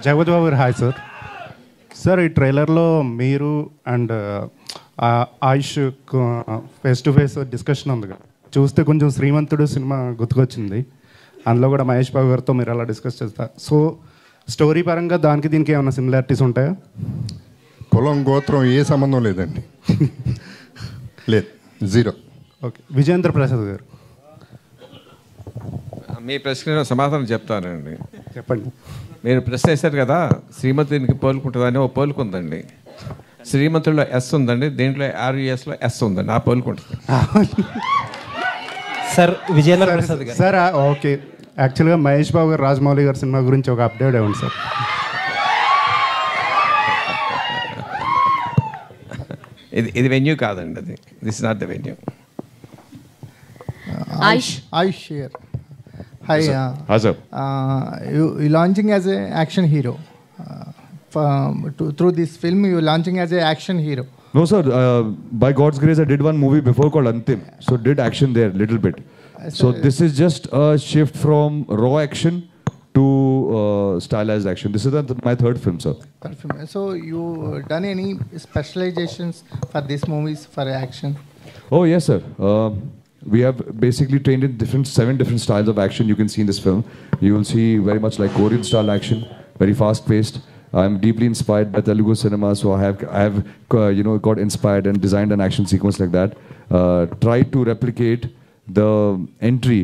జగపతి బాబు గారు hi sir. Sir ఈ ట్రైలర్లో మీరు and Ayush face to face discussion ఉంది కదా, చూస్తే కొంచెం శ్రీమంతుడు సినిమా గుర్తుకొచ్చింది. అందులో కూడా మహేష్ బాబు గారితో మీరు అలా డిస్కస్ చేస్తారు. సో స్టోరీ పరంగా దానికి దీనికి ఏమైనా సిమిలారిటీస్ ఉంటాయా? కులం గోత్రం ఏ సంబంధం లేదండి. లేదు, జీరో. ఓకే. విజయేంద్ర ప్రసాద్ గారు మీ ప్రశ్న సమాధానం చెప్తానండి. చెప్పండి. మీరు ప్రశ్న వేశారు కదా, శ్రీమంతునికి పోలుకుంటుందని ఓ పోలుకుందండి. శ్రీమంతుల్లో ఎస్ ఉందండి, దీంట్లో ఆర్యుఎస్లో ఎస్ ఉందండి, ఆ పోలుకుంటుంది. సార్ విజయేంద్ర ప్రసాద్ గారు సార్ ఓకే. యాక్చువల్గా మహేష్ బాబు గారు రాజమౌళి గారి సినిమా గురించి ఒక అప్డేట్ ఇవ్వండి సార్. ఇది వెన్యూ కాదండి, అది this not the venue. Ayush here. Hi. sir. You launching as an action hero. Through this film, you launching as an action hero. No, sir. By God's grace, I did one movie before called Antim. So did action there little bit. So this is just a shift from raw action to stylized action. This is my third film, sir. So you done any specializations for these movies for action? Oh yes, sir. We have basically trained in 7 different styles of action you can see in this film. You will see very much like Korean style action, very fast paced. I'm deeply inspired by Telugu cinema, so I have got inspired and designed an action sequence like that. Tried to replicate the entry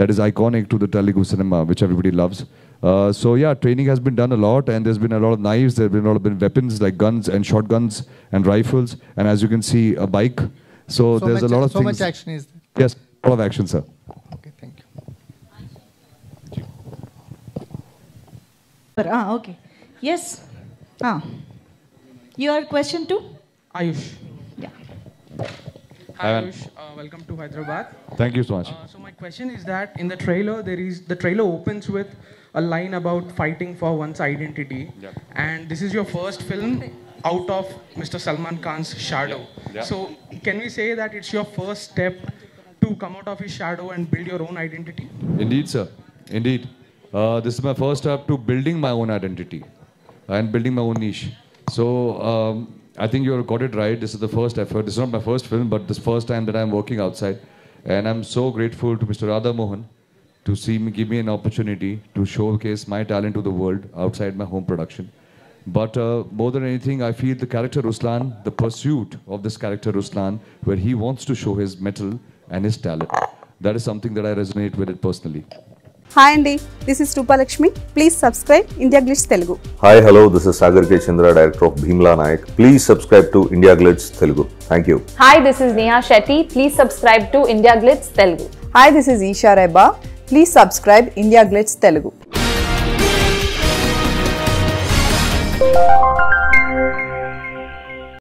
that is iconic to the Telugu cinema, which everybody loves. So yeah, training has been done a lot, and there's been a lot of knives, there's been a lot of weapons like guns and shotguns and rifles, and as you can see, a bike. So there's a lot of things. So much action is there. Yes, a lot of action, sir. Okay, thank you. Okay. Yes. Your question too? Ayush. Yeah. Hi Ayush, welcome to Hyderabad. Thank you so much. So my question is that in the trailer, the trailer opens with a line about fighting for one's identity, and this is your first film out of Mr. Salman Khan's shadow. So can we say that it's your first step to come out of his shadow and build your own identity? Indeed, sir. Indeed. This is my first step to building my own identity and building my own niche. So I think you got it right. This is the first effort. This is not my first film, but this first time that I'm working outside. And I'm so grateful to Mr. Radha Mohan to give me an opportunity to showcase my talent to the world outside my home production. But more than anything, I feel the character Ruslan, the pursuit of this character Ruslan, where he wants to show his mettle and his talent. That is something that I resonate with it personally. Hi Andy, this is Rupalakshmi. Please subscribe India Glitz Telugu. Hi, hello, this is Sagar K. Chandra, director of Bhimla Nayak. Please subscribe to India Glitz Telugu. Thank you. Hi, this is Neha Shetty. Please subscribe to India Glitz Telugu. Hi, this is Isha Reba. Please subscribe India Glitz Telugu.